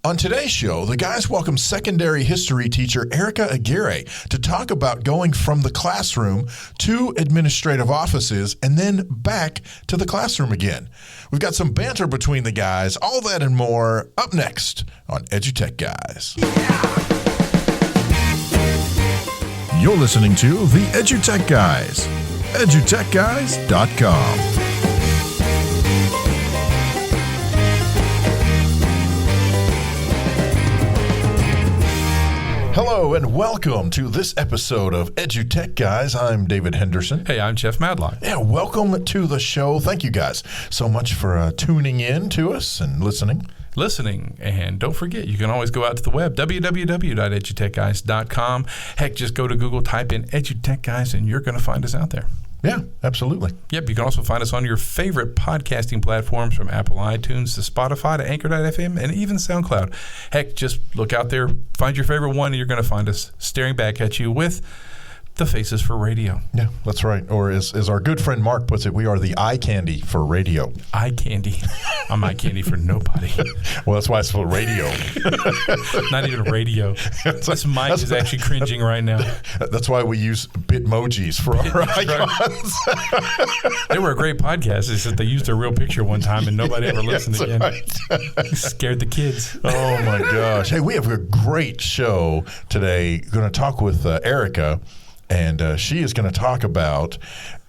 On today's show, the guys welcome secondary history teacher Erica Aguirre to talk about going from the classroom to administrative offices and then back to the classroom again. We've got some banter between the guys, all that and more up next on EduTechGuys. You're listening to the EduTechGuys, EduTechGuys.com. Hello and welcome to this episode of EduTechGuys. I'm David Henderson. Hey, I'm Jeff Madlock. Yeah, welcome to the show. Thank you guys so much for tuning in to us and listening. And don't forget, you can always go out to the web, www.edutechguys.com. Heck, just go to Google, type in EduTechGuys, and you're going to find us out there. Yeah, absolutely. Yep, you can also find us on your favorite podcasting platforms, from Apple iTunes to Spotify to Anchor.fm and even SoundCloud. Heck, just look out there, find your favorite one, and you're going to find us staring back at you with the faces for radio. Yeah, that's right. Or as our good friend Mark puts it, we are the eye candy for radio. Eye candy. I'm eye candy for nobody. Well, that's why it's for radio. Not even radio. This mic is actually cringing right now. That's why we use Bitmojis for our icons. They were a great podcast. It's that they used their real picture one time and nobody ever listened again. Right. Scared the kids. Oh, my gosh. Hey, we have a great show today. We're going to talk with Erica. And she is going to talk about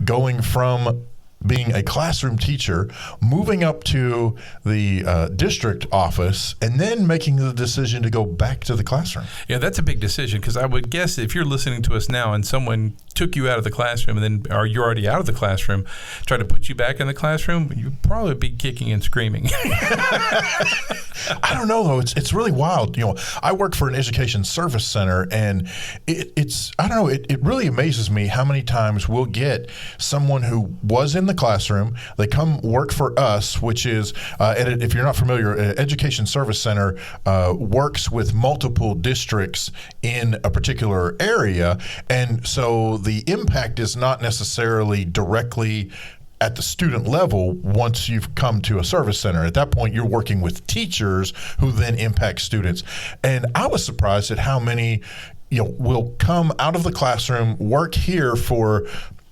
going from being a classroom teacher, moving up to the district office, and then making the decision to go back to the classroom. Yeah, that's a big decision, because I would guess if you're listening to us now and someone took you out of the classroom and then, or you're already out of the classroom, try to put you back in the classroom, you'd probably be kicking and screaming. I don't know, though. It's really wild. You know, I work for an education service center, and it's I don't know. It really amazes me how many times we'll get someone who was in the classroom, they come work for us, which is, if you're not familiar, Education Service Center works with multiple districts in a particular area, and so the impact is not necessarily directly at the student level once you've come to a service center. At that point, you're working with teachers who then impact students. And I was surprised at how many, will come out of the classroom, work here for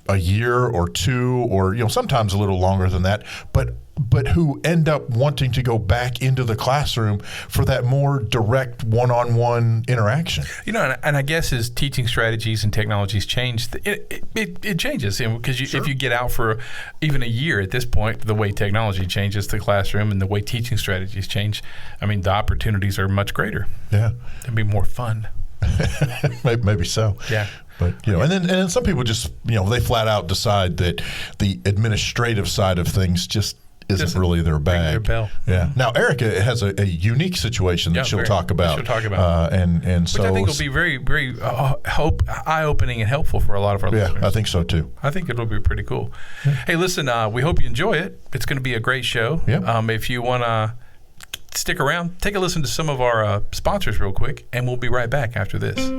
a year or two, or sometimes a little longer than that, but who end up wanting to go back into the classroom for that more direct one-on-one interaction. And I guess as teaching strategies and technologies change, it changes, because Sure. If you get out for even a year at this point, the way technology changes the classroom and the way teaching strategies change, I mean, the opportunities are much greater. Yeah. It'd be more fun. Maybe so. Yeah. But and then some people just they flat out decide that the administrative side of things just isn't really their bag. Their bell. Yeah. Now Erica has a unique situation that she'll talk about. She'll talk about, and so which I think will be very, very eye-opening and helpful for a lot of our listeners. Yeah, I think so too. I think it'll be pretty cool. Yeah. Hey, listen, we hope you enjoy it. It's going to be a great show. Yeah. If you want to stick around, take a listen to some of our sponsors real quick, and we'll be right back after this.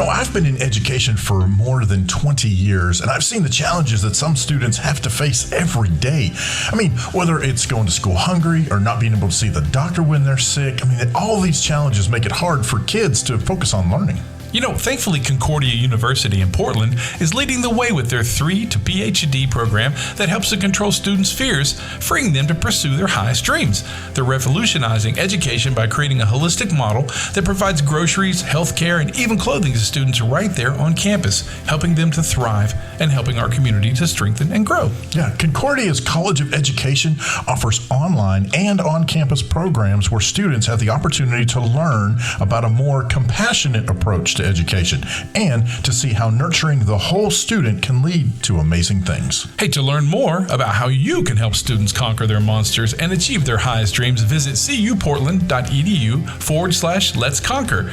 I've been in education for more than 20 years, and I've seen the challenges that some students have to face every day. I mean, whether it's going to school hungry or not being able to see the doctor when they're sick, all these challenges make it hard for kids to focus on learning. Thankfully, Concordia University in Portland is leading the way with their 3 to PhD program that helps to control students' fears, freeing them to pursue their highest dreams. They're revolutionizing education by creating a holistic model that provides groceries, healthcare, and even clothing to students right there on campus, helping them to thrive and helping our community to strengthen and grow. Yeah, Concordia's College of Education offers online and on-campus programs where students have the opportunity to learn about a more compassionate approach to education and to see how nurturing the whole student can lead to amazing things. Hey, to learn more about how you can help students conquer their monsters and achieve their highest dreams, visit cuportland.edu/let's conquer.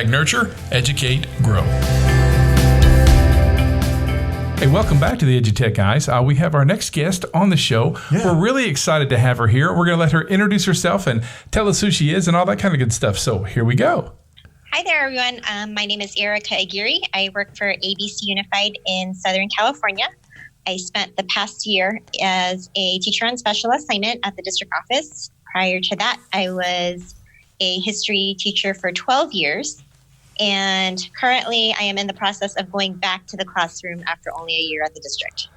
#nurture, educate, grow. Hey, welcome back to the EduTech Guys. We have our next guest on the show. Yeah. We're really excited to have her here. We're going to let her introduce herself and tell us who she is and all that kind of good stuff. So here we go. Hi there, everyone. My name is Erica Aguirre. I work for ABC Unified in Southern California. I spent the past year as a teacher on special assignment at the district office. Prior to that, I was a history teacher for 12 years. And currently, I am in the process of going back to the classroom after only a year at the district.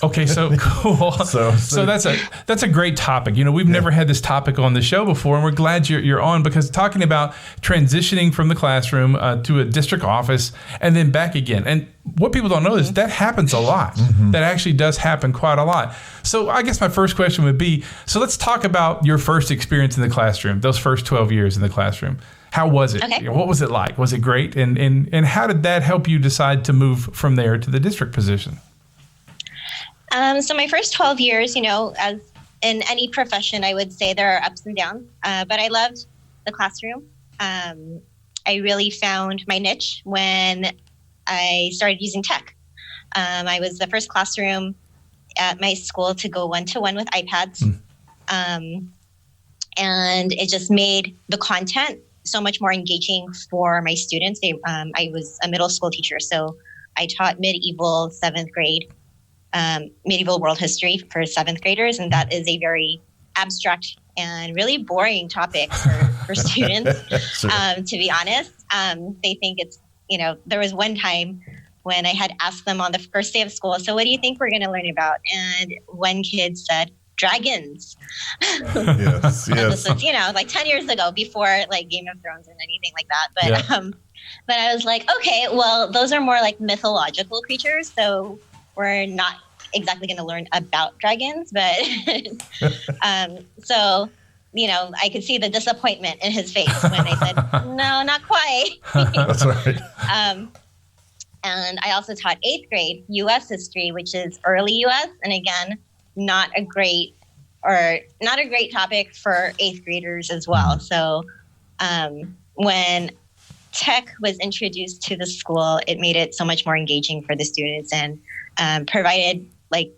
Okay, so cool. So that's a great topic. We've never had this topic on the show before, and we're glad you're on, because talking about transitioning from the classroom to a district office and then back again. And what people don't know is that happens a lot. Mm-hmm. That actually does happen quite a lot. So I guess my first question would be, so let's talk about your first experience in the classroom, those first 12 years in the classroom. How was it? Okay. What was it like? Was it great? And how did that help you decide to move from there to the district position? So my first 12 years, as in any profession, I would say there are ups and downs, but I loved the classroom. I really found my niche when I started using tech. I was the first classroom at my school to go one-to-one with iPads. And it just made the content so much more engaging for my students. I was a middle school teacher, so I taught medieval 7th grade. Medieval world history for 7th graders, and that is a very abstract and really boring topic for students. Sure. To be honest, they think it's, there was one time when I had asked them on the first day of school, so what do you think we're going to learn about? And one kid said, dragons. Yes. This was, like 10 years ago, before like Game of Thrones and anything like that. But I was like, okay, well, those are more like mythological creatures, so we're not exactly going to learn about dragons, but so, I could see the disappointment in his face when I said, no, not quite. That's right. And I also taught 8th grade U.S. history, which is early U.S. And again, not a great topic for 8th graders as well. So when tech was introduced to the school, it made it so much more engaging for the students and provided like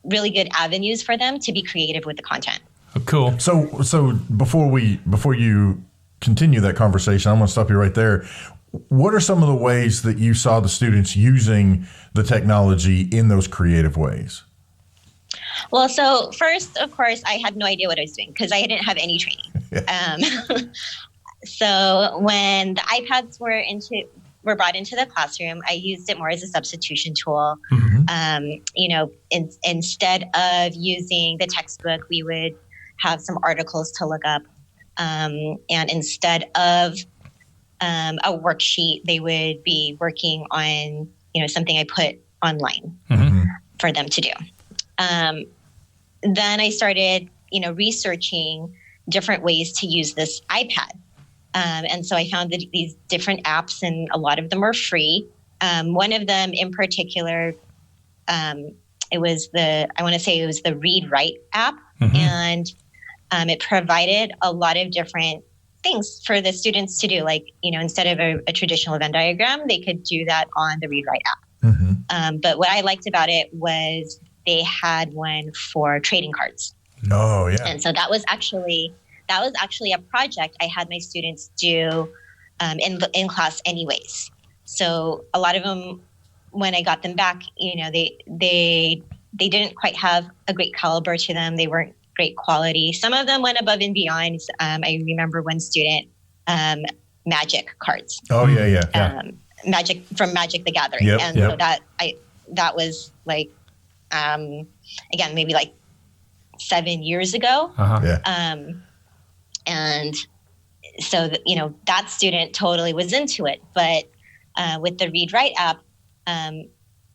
really good avenues for them to be creative with the content. Cool. So before you continue that conversation, I'm going to stop you right there. What are some of the ways that you saw the students using the technology in those creative ways? Well, so first, of course, I had no idea what I was doing because I didn't have any training. So when the iPads were brought into the classroom, I used it more as a substitution tool. Mm-hmm. Instead of using the textbook, we would have some articles to look up. And instead of a worksheet, they would be working on, something I put online for them to do. Then I started, researching different ways to use this iPad. And so I found these different apps, and a lot of them were free. One of them in particular, it was the Read Write app. Mm-hmm. And it provided a lot of different things for the students to do. Like, instead of a traditional Venn diagram, they could do that on the Read Write app. Mm-hmm. But what I liked about it was they had one for trading cards. Oh, yeah. And so that was actually a project I had my students do in class anyways. So a lot of them, when I got them back, they didn't quite have a great caliber to them. They weren't great quality. Some of them went above and beyond. I remember one student, Magic cards. Oh, yeah. Magic from Magic the Gathering. Yep, and so that was like, again, maybe like 7 years ago. Uh-huh. Yeah. And so, that student totally was into it. But with the Read Write app,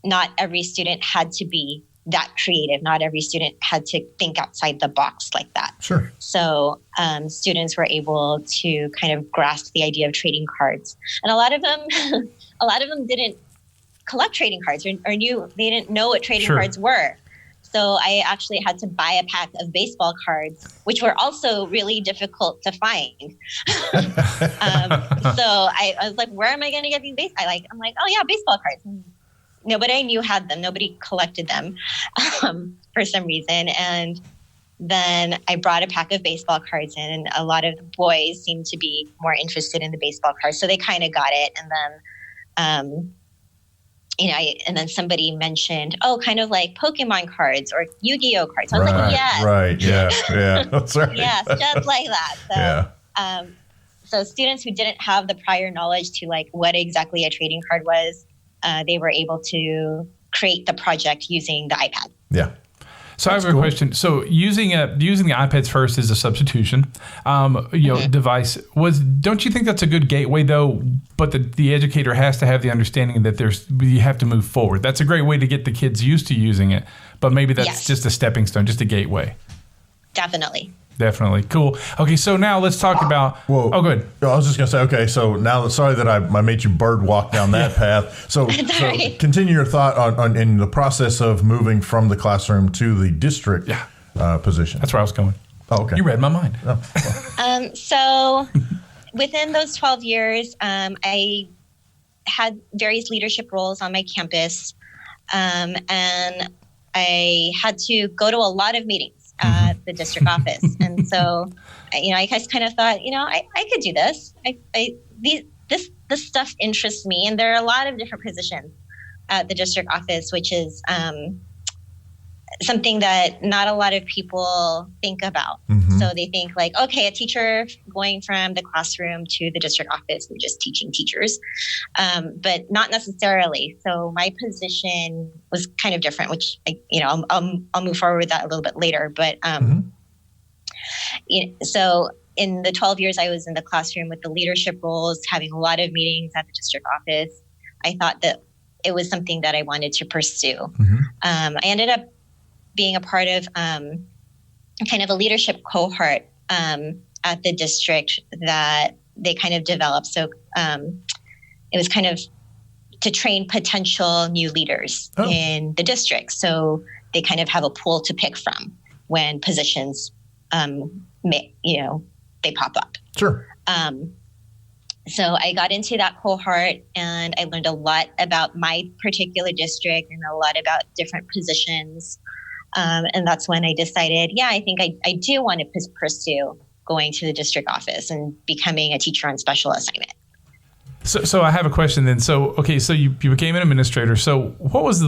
not every student had to be that creative. Not every student had to think outside the box like that. Sure. So students were able to kind of grasp the idea of trading cards. And a lot of them didn't collect trading cards or they didn't know what trading cards were. So I actually had to buy a pack of baseball cards, which were also really difficult to find. So I was like, where am I going to get these I'm like, oh yeah, baseball cards. Nobody I knew had them. Nobody collected them for some reason. And then I brought a pack of baseball cards in, and a lot of the boys seemed to be more interested in the baseball cards. So they kind of got it. And then, and then somebody mentioned, kind of like Pokemon cards or Yu-Gi-Oh cards. I was like, yes. Right. Yeah. Yeah. That's right. Yes, just like that. So, so students who didn't have the prior knowledge to like what exactly a trading card was, they were able to create the project using the iPad. Yeah. So I have a question. So using the iPads first as a substitution, device don't you think that's a good gateway though? But the educator has to have the understanding that you have to move forward. That's a great way to get the kids used to using it, but maybe that's just a stepping stone, just a gateway. Definitely. Cool. Okay, so now let's talk about... Whoa. Oh, go ahead. I was just going to say, okay, so now, sorry that I made you bird walk down that path. So continue your thought on in the process of moving from the classroom to the district position. That's where I was going. Oh, okay. You read my mind. Oh, well. So within those 12 years, I had various leadership roles on my campus, and I had to go to a lot of meetings at the district office. And so, I just kind of thought, I could do this. This stuff interests me. And there are a lot of different positions at the district office, which is something that not a lot of people think about. So they think like, okay, a teacher going from the classroom to the district office and just teaching teachers, but not necessarily. So my position was kind of different, which I'll move forward with that a little bit later. But so in the 12 years I was in the classroom with the leadership roles, having a lot of meetings at the district office, I thought that it was something that I wanted to pursue. I ended up being a part of kind of a leadership cohort at the district that they kind of developed. So it was kind of to train potential new leaders in the district. So they kind of have a pool to pick from when positions, they pop up. Sure. So I got into that cohort and I learned a lot about my particular district and a lot about different positions. And that's when I decided, I think I do want to pursue going to the district office and becoming a teacher on special assignment. So I have a question then. So you became an administrator. So what was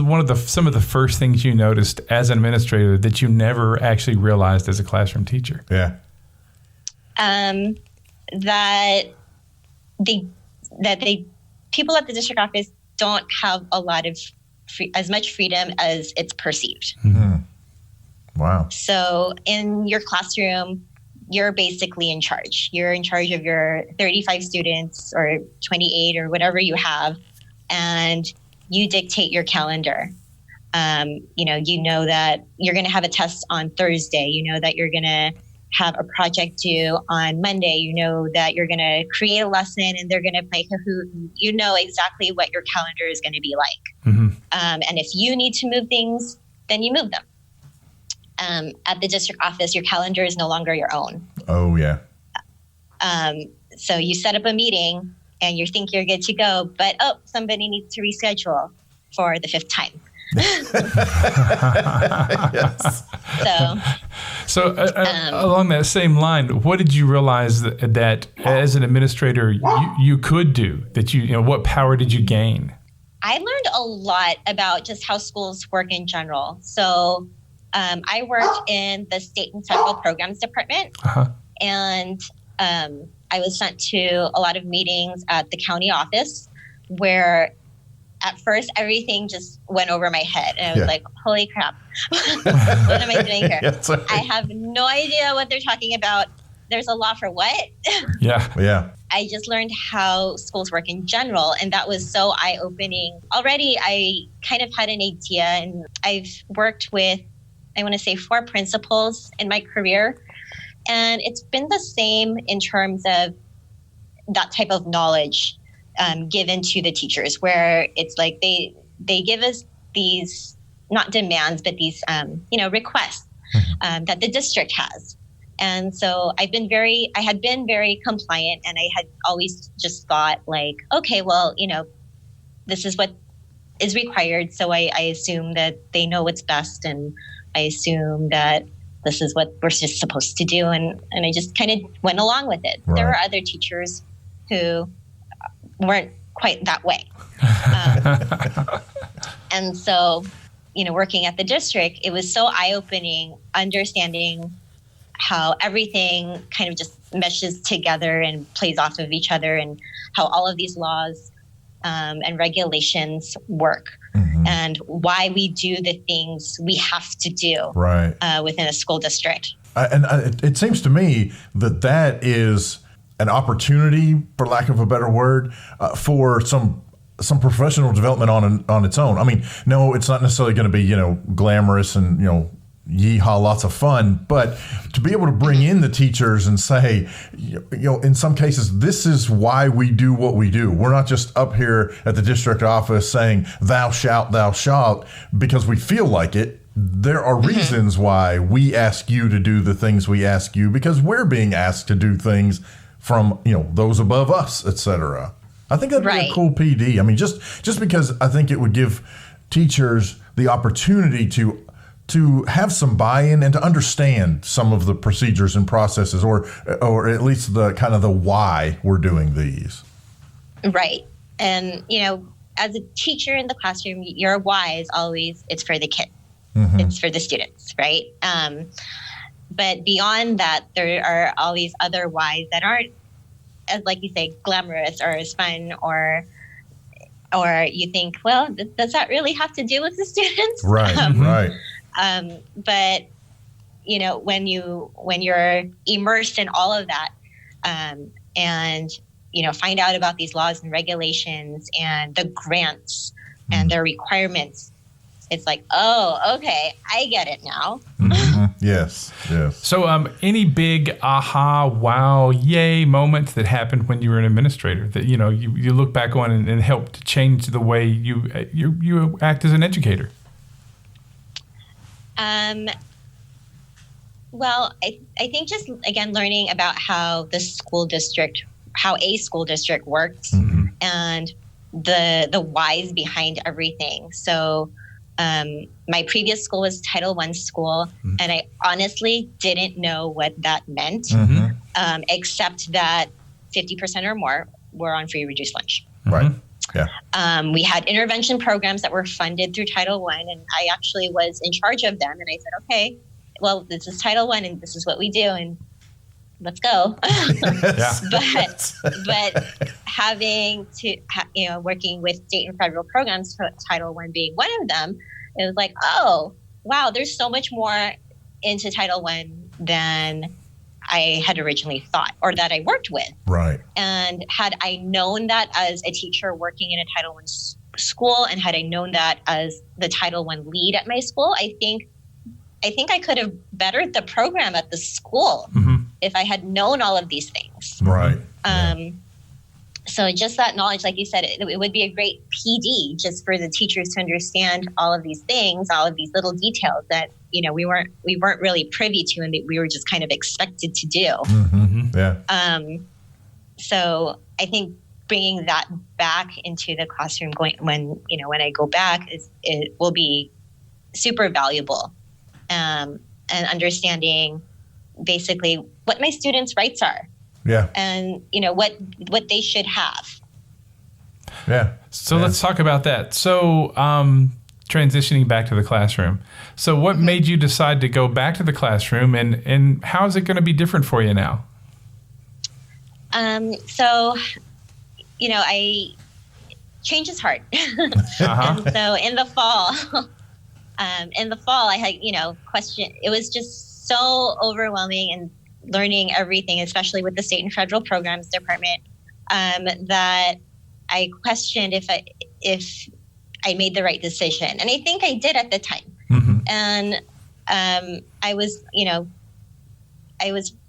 some of the first things you noticed as an administrator that you never actually realized as a classroom teacher? Yeah. That people at the district office don't have a lot of as much freedom as it's perceived. Wow. So in your classroom, you're basically in charge. You're in charge of your 35 students or 28 or whatever you have, and you dictate your calendar. You know that you're going to have a test on Thursday. You know that you're going to have a project due on Monday. You know that you're going to create a lesson and they're going to play Kahoot. You know exactly what your calendar is going to be like. And if you need to move things, then you move them. At the district office, your calendar is no longer your own. Oh, yeah. So you set up a meeting and you think you're good to go, but somebody needs to reschedule for the 5th time. Yes. So along that same line, what did you realize that as an administrator you could do? That what power did you gain? I learned a lot about just how schools work in general. So I worked in the state and federal programs department, and I was sent to a lot of meetings at the county office where at first everything just went over my head. And I was like, holy crap, what am I doing here? I have no idea what they're talking about. There's a law for what? Yeah. I just learned how schools work in general, and that was so eye-opening. Already, I kind of had an idea, and I've worked with, I want to say, 4 principals in my career, and it's been the same in terms of that type of knowledge given to the teachers, where it's like they give us these, not demands, but these requests that the district has. And so I had been very compliant, and I had always just thought like, okay, well, this is what is required. So I assume that they know what's best, and I assume that this is what we're just supposed to do. And I just kind of went along with it. Right. There were other teachers who weren't quite that way. And so, working at the district, it was so eye-opening, understanding how everything kind of just meshes together and plays off of each other, and how all of these laws and regulations work, and why we do the things we have to do within a school district. It seems to me that is an opportunity, for lack of a better word, for some professional development on its own. I mean, no, it's not necessarily going to be, glamorous and, yeehaw, lots of fun, but to be able to bring in the teachers and say, in some cases, this is why we do what we do. We're not just up here at the district office saying, thou shalt, because we feel like it. There are reasons why we ask you to do the things we ask you, because we're being asked to do things from, those above us, et cetera. I think that'd be a cool PD. I mean, just because I think it would give teachers the opportunity to have some buy-in and to understand some of the procedures and processes, or at least the kind of the why we're doing these. Right. And, as a teacher in the classroom, your why is always, it's for the kid. It's for the students, right? But beyond that, there are all these other whys that aren't, as like you say, glamorous or as fun, or you think, well, does that really have to do with the students? Right, right. But when you're immersed in all of that, and find out about these laws and regulations and the grants and their requirements, it's like, oh, okay, I get it now. Yes. So any big aha, wow, yay moments that happened when you were an administrator that, you look back on and helped to change the way you act as an educator? Well, I think just, again, learning about how a school district works, and the whys behind everything. So my previous school was Title I school, and I honestly didn't know what that meant, except that 50% or more were on free reduced lunch. Right. Yeah. We had intervention programs that were funded through Title I, and I actually was in charge of them. And I said, okay, well, this is Title I, and this is what we do, and let's go. But having to, working with state and federal programs, Title I being one of them, it was like, oh, wow, there's so much more into Title I than I had originally thought, or that I worked with. Right. And had I known that as a teacher working in a Title I school, and had I known that as the Title I lead at my school, I think I could have bettered the program at the school if I had known all of these things. Right. So just that knowledge, like you said, it would be a great PD just for the teachers to understand all of these things, all of these little details that, we weren't really privy to, and that we were just kind of expected to do. Yeah. So I think bringing that back into the classroom, when I go back, it will be super valuable. And understanding basically what my students' rights are. Yeah. And, what they should have. Yeah. So let's talk about that. So transitioning back to the classroom. So what made you decide to go back to the classroom, and how is it going to be different for you now? So, change is hard. And so in the fall, I had, question. It was just so overwhelming, and learning everything, especially with the state and federal programs department, that I questioned if I made the right decision. And I think I did at the time. And I was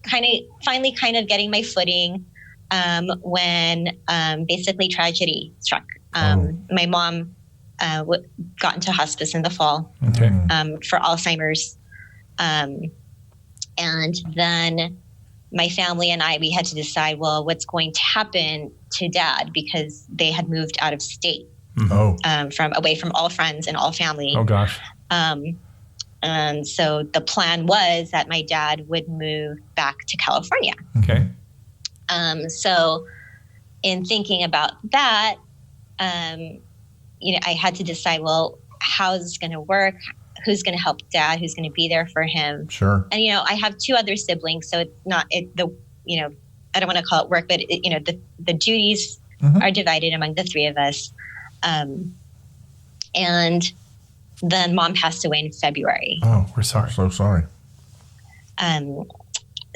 finally getting my footing when basically tragedy struck. My mom got into hospice in the fall for Alzheimer's. And then my family and we had to decide, well, what's going to happen to Dad, because they had moved out of state, from away from all friends and all family. Oh gosh. And so the plan was that my dad would move back to California. Okay. So in thinking about that, I had to decide, well, how is this going to work? Who's going to help dad? Who's going to be there for him? Sure. And, I have 2 other siblings, so it's not I don't want to call it work, but the duties are divided among the 3 of us. And then mom passed away in February. Oh, we're sorry. So sorry.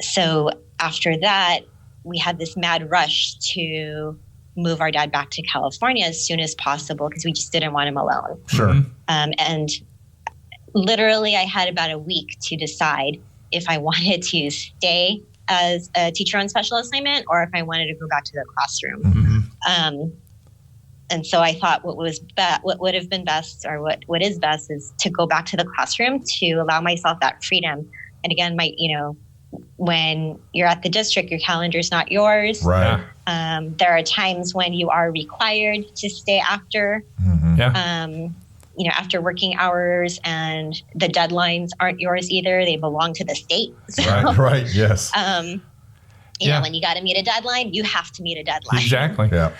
So after that, we had this mad rush to move our dad back to California as soon as possible because we just didn't want him alone. Sure. And literally, I had about a week to decide if I wanted to stay as a teacher on special assignment or if I wanted to go back to the classroom. And so I thought what would have been best, or what is best, is to go back to the classroom to allow myself that freedom. And again, when you're at the district, your calendar is not yours. Right. There are times when you are required to stay after. After working hours, and the deadlines aren't yours either. They belong to the state. So, right. Yes. when you got to meet a deadline, you have to meet a deadline. Exactly. Yeah.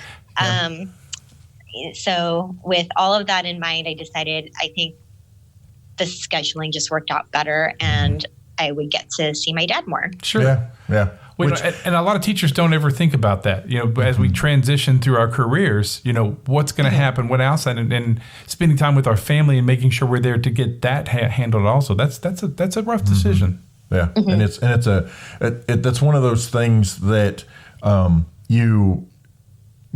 So with all of that in mind, I decided I think the scheduling just worked out better, and I would get to see my dad more. Sure. Yeah. And a lot of teachers don't ever think about that. As we transition through our careers, what's going to happen, what else, and spending time with our family and making sure we're there to get that handled. Also, that's a rough decision. Yeah, and that's one of those things that you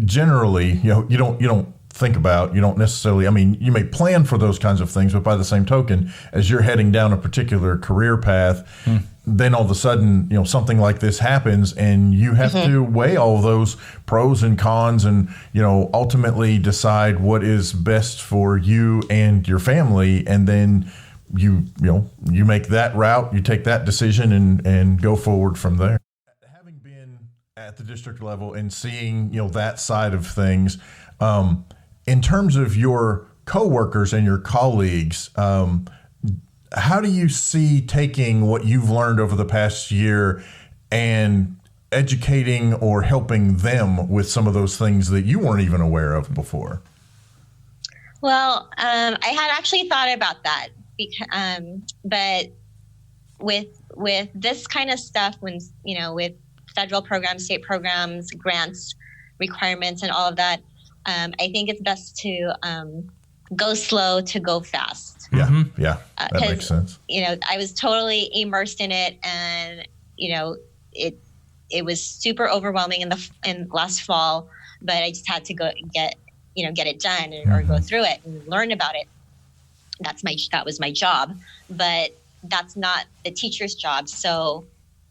generally you don't think about. You don't necessarily. I mean, you may plan for those kinds of things, but by the same token, as you're heading down a particular career path. Then all of a sudden, something like this happens, and you have to weigh all those pros and cons, and ultimately decide what is best for you and your family, and then you make that route, you take that decision, and go forward from there. Having been at the district level and seeing that side of things, in terms of your coworkers and your colleagues. How do you see taking what you've learned over the past year and educating or helping them with some of those things that you weren't even aware of before? Well, I had actually thought about that, but with this kind of stuff, when with federal programs, state programs, grants, requirements, and all of that, I think it's best to go slow to go fast. Yeah, that makes sense. I was totally immersed in it, and it was super overwhelming in last fall. But I just had to go get it done, or go through it and learn about it. That was my job, but that's not the teacher's job. So,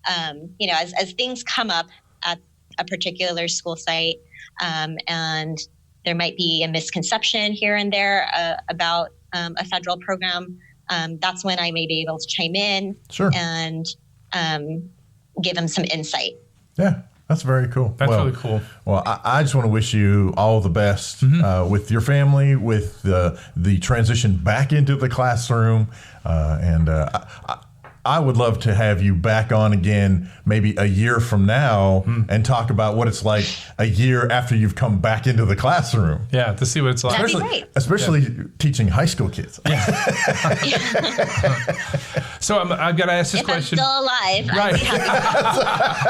as things come up at a particular school site, and there might be a misconception here and there about a federal program, that's when I may be able to chime in and give them some insight. Yeah, that's very cool. That's really cool. Well, I just want to wish you all the best with your family, with the transition back into the classroom, and I would love to have you back on again, maybe a year from now, and talk about what it's like a year after you've come back into the classroom. Yeah, to see what it's like. That'd be great. Especially teaching high school kids. Yeah. So I've got to ask this question. If I'm still alive. Right.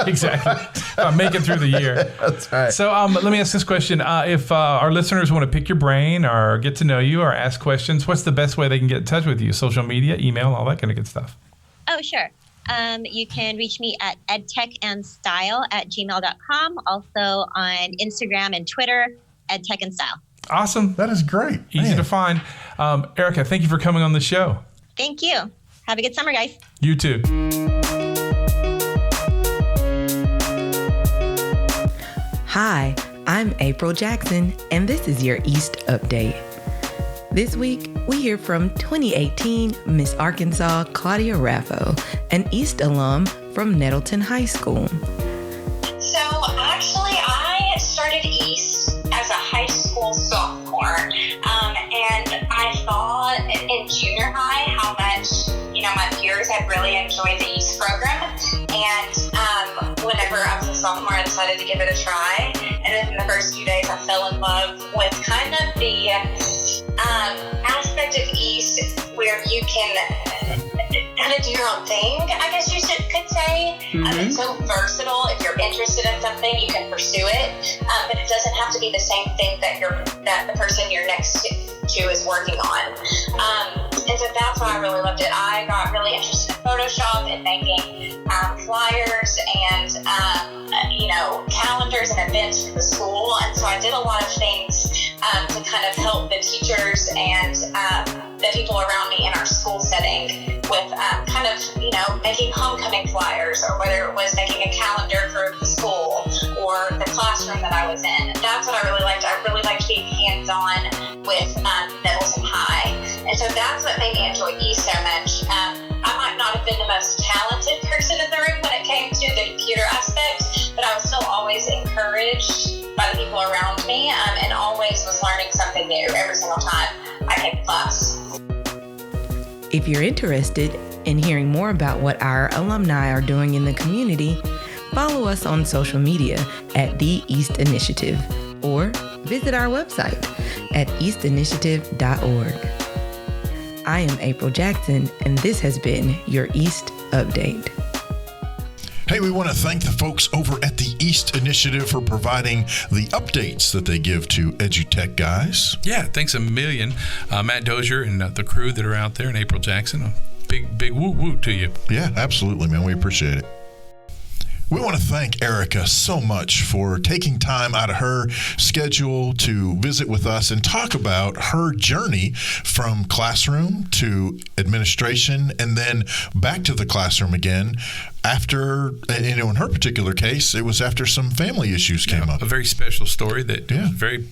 Exactly. I'm making through the year. That's right. So let me ask this question. If our listeners want to pick your brain or get to know you or ask questions, what's the best way they can get in touch with you? Social media, email, all that kind of good stuff. Oh, sure. You can reach me at edtechandstyle@gmail.com. Also on Instagram and Twitter, edtechandstyle. Awesome. That is great. Easy to find. Erica, thank you for coming on the show. Thank you. Have a good summer, guys. You too. Hi, I'm April Jackson, and this is your East Update. This week, we hear from 2018 Miss Arkansas Claudia Raffo, an East alum from Nettleton High School. So actually, I started East as a high school sophomore, and I saw in junior high how much sophomore, I decided to give it a try. And within the first few days, I fell in love with kind of the aspect of East where you can kind of do your own thing, I guess you could say. It's so versatile. If you're interested in something, you can pursue it. But it doesn't have to be the same thing that the person you're next to is working on. And so that's why I really loved it. I got really interested in Photoshop and making flyers and, calendars and events for the school. And so I did a lot of things to kind of help the teachers and the people around me in our school setting with kind of, making homecoming flyers, or whether it was making a calendar for the school or the classroom that I was in. That's what I really liked. I really liked being hands-on with middles and high. And so that's what made me enjoy E so much. I might not have been the most talented person in the room when it came to the computer aspect, but I was still always encouraged by the people around me, and always was learning something new every single time I came to class. If you're interested in hearing more about what our alumni are doing in the community, follow us on social media at The East Initiative, or visit our website at eastinitiative.org. I am April Jackson, and this has been your East Update. Hey, we want to thank the folks over at the East Initiative for providing the updates that they give to EduTechGuys. Yeah, thanks a million, Matt Dozier and the crew that are out there, and April Jackson. A big woo to you. Yeah, absolutely, man. We appreciate it. We want to thank Erica so much for taking time out of her schedule to visit with us and talk about her journey from classroom to administration and then back to the classroom again after, in her particular case, it was after some family issues came up. A very special story that was very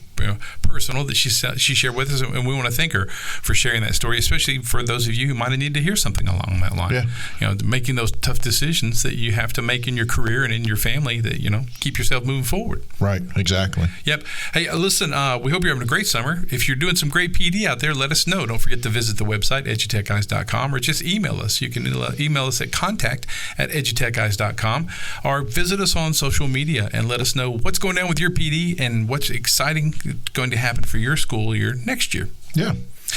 personal that she shared with us, and we want to thank her for sharing that story, especially for those of you who might have needed to hear something along that line. Yeah. Making those tough decisions that you have to make in your career and in your family that, keep yourself moving forward. Right, exactly. Yep. Hey, listen, we hope you're having a great summer. If you're doing some great PD out there, let us know. Don't forget to visit the website, edutechguys.com, or just email us. You can email us at contact@edutechguys.com, or visit us on social media and let us know what's going on with your PD and what's exciting going to happen for your school year next year. Yeah.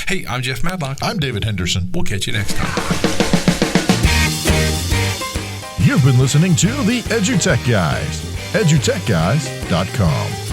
Hey, I'm Jeff Madlock. I'm David Henderson. We'll catch you next time. You've been listening to the EduTech Guys, edutechguys.com.